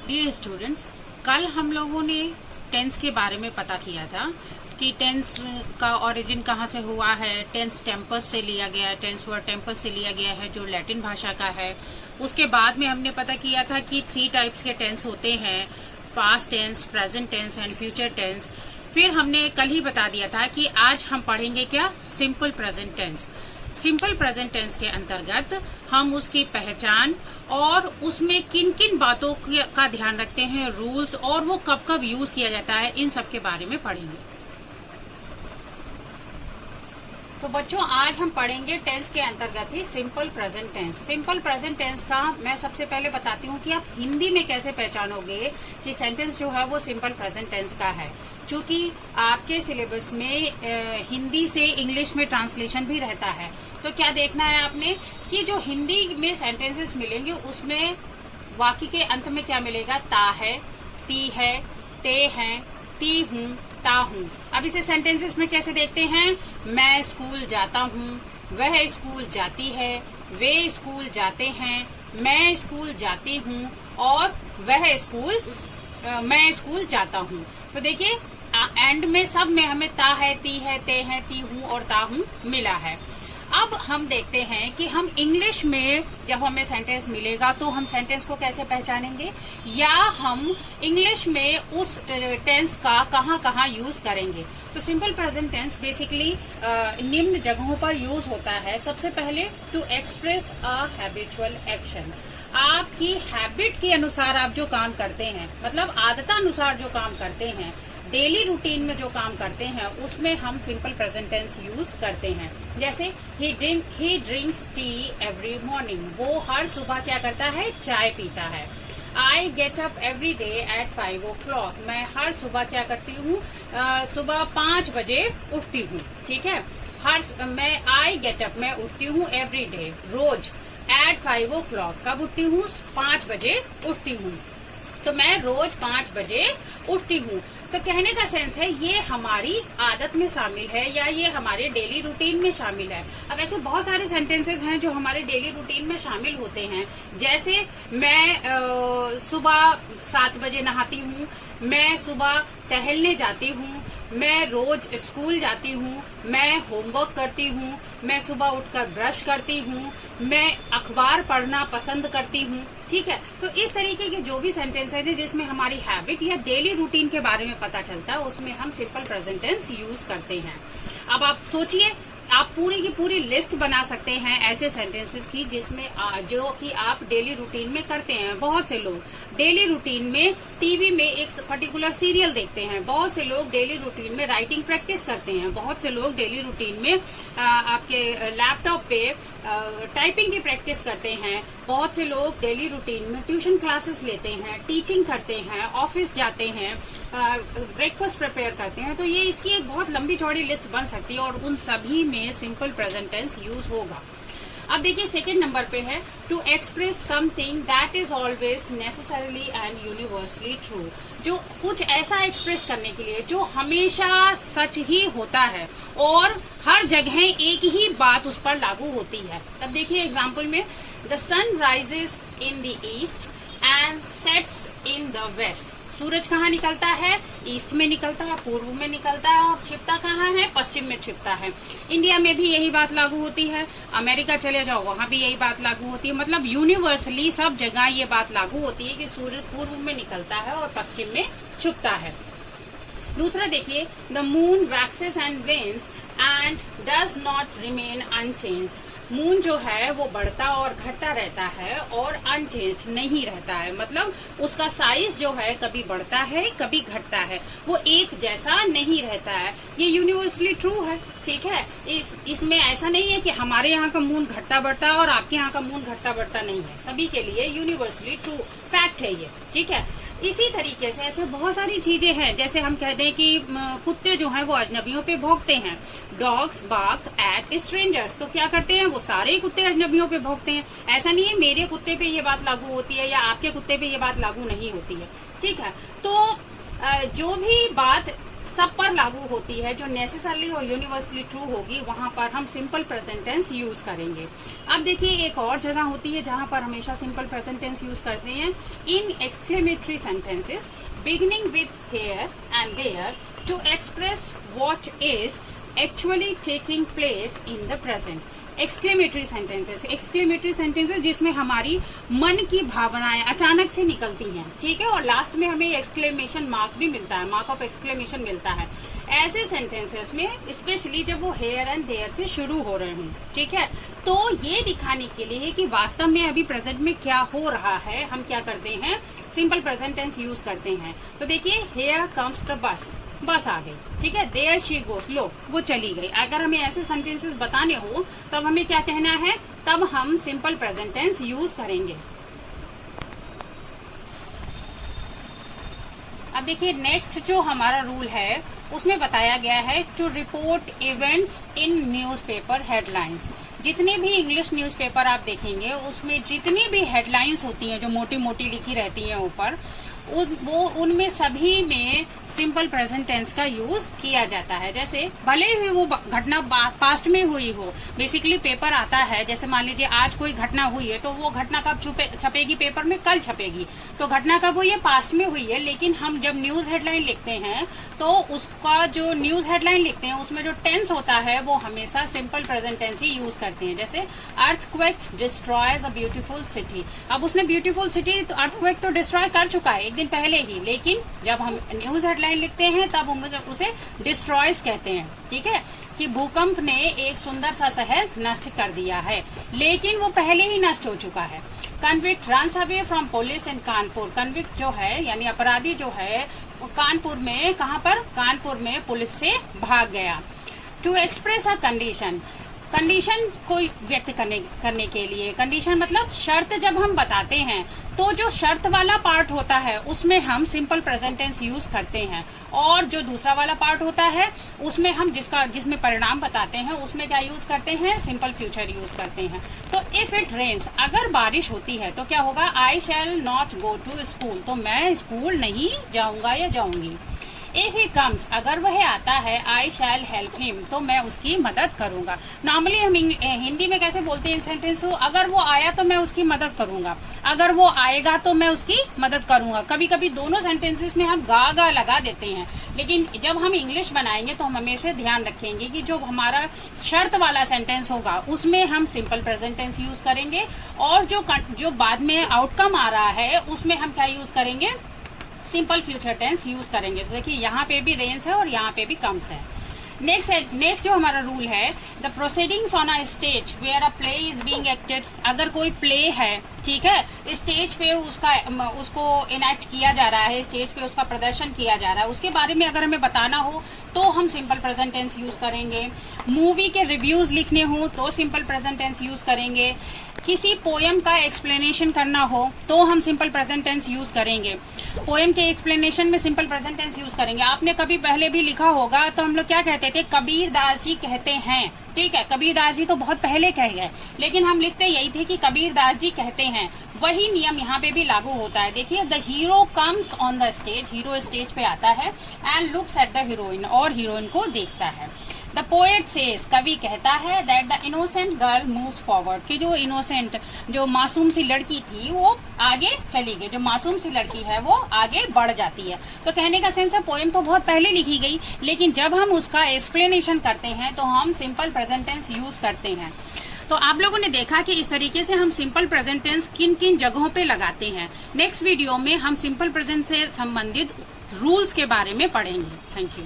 Dear students, कल हम लोगों ने टेंस के बारे में पता किया था कि टेंस का ओरिजिन कहाँ से हुआ है। टेंस टेम्पस से लिया गया है, टेंस वर्ड टेम्पस से लिया गया है जो लैटिन भाषा का है। उसके बाद में हमने पता किया था कि 3 टाइप्स के टेंस होते हैं, past tense, present tense and future tense. फिर हमने कल ही बता दिया था कि आज हम पढ़ेंगे क्या, simple present tense. Simple present tense के अंतर्गत हम उसकी पहचान और उसमें किन किन बातों का ध्यान रखते हैं, रूल्स, और वो कब कब यूज किया जाता है, इन सब के बारे में पढ़ेंगे। तो बच्चों, आज हम पढ़ेंगे टेंस के अंतर्गत ही simple present tense. Simple present tense का मैं सबसे पहले बताती हूँ कि आप हिंदी में कैसे पहचानोगे कि सेंटेंस जो है वो सिंपल प्रेजेंट टेंस का है। क्योंकि आपके सिलेबस में हिंदी से इंग्लिश में ट्रांसलेशन भी रहता है। तो क्या देखना है आपने कि जो हिंदी में सेंटेंसेस मिलेंगे उसमें वाक्य के अंत में क्या मिलेगा, ता है, ती है, ते हैं, ती हूँ, ता हूँ। अब इसे सेंटेंसेस में कैसे देखते हैं, मैं स्कूल जाता हूँ, वह स्कूल जाती है, वे स्कूल जाते हैं, मैं स्कूल जाती हूँ और मैं स्कूल जाता हूँ। तो देखिए एंड में सब में हमें ता है, ती है, ते हैं, ती हूँ और ता हूँ मिला है। अब हम देखते हैं कि हम इंग्लिश में जब हमें सेंटेंस मिलेगा तो हम सेंटेंस को कैसे पहचानेंगे, या हम इंग्लिश में उस टेंस का कहाँ कहाँ यूज करेंगे। तो सिंपल प्रेजेंट टेंस बेसिकली निम्न जगहों पर यूज होता है। सबसे पहले to express a habitual action. आपकी हैबिट के अनुसार आप जो काम करते हैं, मतलब आदतानुसार जो काम करते हैं, डेली रूटीन में जो काम करते हैं, उसमें हम सिंपल प्रेजेंट टेंस यूज करते हैं। जैसे ही ड्रिंक्स टी एवरी मॉर्निंग, वो हर सुबह क्या करता है, चाय पीता है। I get up every day at 5 o'clock, मैं हर सुबह क्या करती हूँ, सुबह 5 बजे उठती हूँ। ठीक है, आई गेट अप, मैं उठती हूँ एवरी डे, रोज, एट 5 o'clock, कब उठती हूँ, 5 बजे उठती हूँ। तो मैं रोज 5 बजे उठती हूँ। तो कहने का सेंस है ये हमारी आदत में शामिल है या ये हमारे डेली रूटीन में शामिल है। अब ऐसे बहुत सारे सेंटेंसेस हैं जो हमारे डेली रूटीन में शामिल होते हैं। जैसे मैं सुबह 7 बजे नहाती हूँ, मैं सुबह टहलने जाती हूँ, मैं रोज स्कूल जाती हूँ, मैं होमवर्क करती हूँ, मैं सुबह उठकर ब्रश करती हूँ, मैं अखबार पढ़ना पसंद करती हूँ। ठीक है, तो इस तरीके के जो भी सेंटेंसेस है जिसमें हमारी हैबिट या डेली रूटीन के बारे में पता चलता है, उसमें हम सिंपल प्रेजेंट टेंस यूज करते हैं। अब आप सोचिए, आप पूरी की पूरी लिस्ट बना सकते हैं ऐसे सेंटेंसेस की जिसमें जो कि आप डेली रूटीन में करते हैं। बहुत से लोग डेली रूटीन में टीवी में एक पर्टिकुलर सीरियल देखते हैं, बहुत से लोग डेली रूटीन में राइटिंग प्रैक्टिस करते हैं, बहुत से लोग डेली रूटीन में आपके लैपटॉप पे टाइपिंग की प्रैक्टिस करते हैं, बहुत से लोग डेली रूटीन में ट्यूशन क्लासेस लेते हैं, टीचिंग करते हैं, ऑफिस जाते हैं, ब्रेकफास्ट प्रिपेयर करते हैं। तो ये इसकी एक बहुत लंबी चौड़ी लिस्ट बन सकती है और उन सभी में सिंपल प्रेजेंट टेंस यूज होगा। अब देखिए सेकंड नंबर पे है to express something that is always necessarily and universally true. जो कुछ ऐसा एक्सप्रेस करने के लिए जो हमेशा सच ही होता है और हर जगह एक ही बात उस पर लागू होती है। तब देखिए एग्जाम्पल में, the sun rises in the east and sets in the west. सूरज कहाँ निकलता है, ईस्ट में निकलता है, पूर्व में निकलता है, और छिपता कहाँ है, पश्चिम में छिपता है। इंडिया में भी यही बात लागू होती है, अमेरिका चले जाओ वहां भी यही बात लागू होती है। मतलब यूनिवर्सली सब जगह ये बात लागू होती है कि सूरज पूर्व में निकलता है और पश्चिम में छुपता है। दूसरा देखिए, the moon waxes and veins and does not remain unchanged. Moon जो है वो बढ़ता और घटता रहता है और अनचेंज नहीं रहता है। मतलब उसका साइज जो है कभी बढ़ता है कभी घटता है, वो एक जैसा नहीं रहता है। ये यूनिवर्सली ट्रू है। ठीक है, इसमें ऐसा नहीं है कि हमारे यहाँ का मून घटता बढ़ता है और आपके यहाँ का मून घटता बढ़ता नहीं है। सभी के लिए यूनिवर्सली ट्रू फैक्ट है ये। ठीक है, इसी तरीके से ऐसे बहुत सारी चीजें हैं। जैसे हम कहते हैं कि कुत्ते जो हैं वो अजनबियों पे भौंकते हैं, डॉग्स बार्क एट स्ट्रेंजर्स। तो क्या करते हैं, वो सारे कुत्ते अजनबियों पे भौंकते हैं। ऐसा नहीं है मेरे कुत्ते पे ये बात लागू होती है या आपके कुत्ते पे ये बात लागू नहीं होती है। ठीक है, तो जो भी बात सब पर लागू होती है, जो नेसेसरली और यूनिवर्सली ट्रू होगी, वहां पर हम सिंपल प्रेजेंट टेंस यूज करेंगे। अब देखिए एक और जगह होती है जहां पर हमेशा सिंपल प्रेजेंट टेंस यूज करते हैं, in exclamatory sentences beginning with here and there to express what is actually taking place in the present. Exclamatory sentences जिसमें हमारी मन की भावनाएं अचानक से निकलती हैं, ठीक है, और लास्ट में हमें एक्सक्लेमेशन मार्क भी मिलता है, मार्क ऑफ एक्सक्लेमेशन मिलता है। ऐसे सेंटेंसेस में स्पेशली जब वो हेयर एंड देयर से शुरू हो रहे हों, ठीक है, तो ये दिखाने के लिए कि वास्तव में अभी प्रेजेंट में क्या हो रहा है, हम क्या करते हैं, सिंपल प्रेजेंट टेंस यूज करते हैं। तो देखिए हेयर कम्स द बस, बस आ गई, ठीक है, देयर शी गोस, लो वो चली गई। अगर हमें ऐसे सेंटेंसेस बताने हो तब हमें क्या कहना है, तब हम सिंपल प्रेजेंट टेंस यूज करेंगे। अब देखिए नेक्स्ट जो हमारा रूल है उसमें बताया गया है to report events in newspaper headlines. जितने भी इंग्लिश न्यूज़पेपर आप देखेंगे उसमें जितनी भी हेडलाइंस होती हैं जो मोटी मोटी लिखी रहती हैं ऊपर, वो उनमें सभी में सिंपल प्रेजेंट टेंस का यूज किया जाता है। जैसे भले ही वो घटना पास्ट में हुई हो, बेसिकली पेपर आता है, जैसे मान लीजिए आज कोई घटना हुई है तो वो घटना कब छपेगी पेपर में, कल छपेगी, तो घटना कब हुई है, पास्ट में हुई है। लेकिन हम जब न्यूज हेडलाइन लिखते हैं तो उसका जो न्यूज हेडलाइन लिखते हैं उसमें जो टेंस होता है वो हमेशा सिंपल प्रेजेंट टेंस ही यूज करते हैं। जैसे earthquake destroys a beautiful city. अब उसने ब्यूटीफुल सिटी, तो अर्थक्वेक तो डिस्ट्रॉय कर चुका है दिन पहले ही, लेकिन जब हम न्यूज हेडलाइन लिखते हैं तब हम उसे डिस्ट्रॉयज कहते हैं, ठीक है, कि भूकंप ने एक सुंदर सा शहर नष्ट कर दिया है, लेकिन वो पहले ही नष्ट हो चुका है। Convict runs away from police in Kanpur. Convict जो है यानी अपराधी जो है वो कानपुर में, कहां पर, कानपुर में पुलिस से भाग गया। To express a condition, condition को व्यक्त करने के लिए, कंडीशन मतलब शर्त जब हम बताते हैं तो जो शर्त वाला पार्ट होता है उसमें हम सिंपल प्रेजेंट टेंस यूज करते हैं, और जो दूसरा वाला पार्ट होता है उसमें हम जिसमें परिणाम बताते हैं उसमें क्या यूज करते हैं, सिंपल फ्यूचर यूज करते हैं। तो इफ इट रेन्स, अगर बारिश होती है तो क्या होगा, I shall not go to school, तो मैं स्कूल नहीं जाऊंगा या जाऊंगी। इफ ही कम्स, अगर वह आता है, आई शैल हेल्प हिम, तो मैं उसकी मदद करूंगा। नॉर्मली हम हिंदी में कैसे बोलते हैं सेंटेंस को, अगर वो आया तो मैं उसकी मदद करूंगा, अगर वो आएगा तो मैं उसकी मदद करूंगा। कभी कभी दोनों सेंटेंसेस में हम गा लगा देते हैं, लेकिन जब हम इंग्लिश बनाएंगे तो हम हमेशा ध्यान रखेंगे कि जो हमारा शर्त वाला सेंटेंस होगा उसमें हम सिंपल प्रेजेंट टेंस यूज करेंगे, और जो बाद में आउटकम आ रहा है उसमें हम क्या यूज करेंगे, सिंपल फ्यूचर टेंस यूज करेंगे। तो देखिए यहाँ पे भी रेंस है और यहाँ पे भी कम्स है। नेक्स्ट जो हमारा रूल है, the proceedings on a stage where a play is being acted. अगर कोई प्ले है, ठीक है, स्टेज पे उसको इनैक्ट किया जा रहा है, स्टेज पे उसका प्रदर्शन किया जा रहा है, उसके बारे में अगर हमें बताना हो तो हम सिंपल प्रेजेंट टेंस यूज करेंगे। मूवी के रिव्यूज लिखने हो तो सिंपल प्रेजेंट टेंस यूज करेंगे। किसी पोयम का एक्सप्लेनेशन करना हो तो हम सिंपल प्रेजेंट टेंस यूज करेंगे। पोयम के एक्सप्लेनेशन में सिंपल प्रेजेंट टेंस यूज करेंगे। आपने कभी पहले भी लिखा होगा तो हम लोग क्या कहते थे, कबीर दास जी कहते हैं, ठीक है, कबीर दास जी तो बहुत पहले कह गए, लेकिन हम लिखते यही थे कि कबीर दास जी कहते हैं। वही नियम यहाँ पे भी लागू होता है। देखिए, the hero comes on the stage, hero stage पे आता है, and looks at the heroine, और हीरोइन को देखता है। द पोएट सेज, कवि कहता है, that the innocent girl moves forward, कि जो इनोसेंट, जो मासूम सी लड़की थी वो आगे चली गई, जो मासूम सी लड़की है वो आगे बढ़ जाती है। तो कहने का सेंस है पोएम तो बहुत पहले लिखी गई, लेकिन जब हम उसका एक्सप्लेनेशन करते हैं तो हम सिंपल प्रेजेंट टेंस यूज करते हैं। तो आप लोगों ने देखा कि इस तरीके से हम सिंपल प्रेजेंट टेंस किन किन जगहों पे लगाते हैं। नेक्स्ट वीडियो में हम सिंपल प्रेजेंट से संबंधित रूल्स के बारे में पढ़ेंगे। Thank you.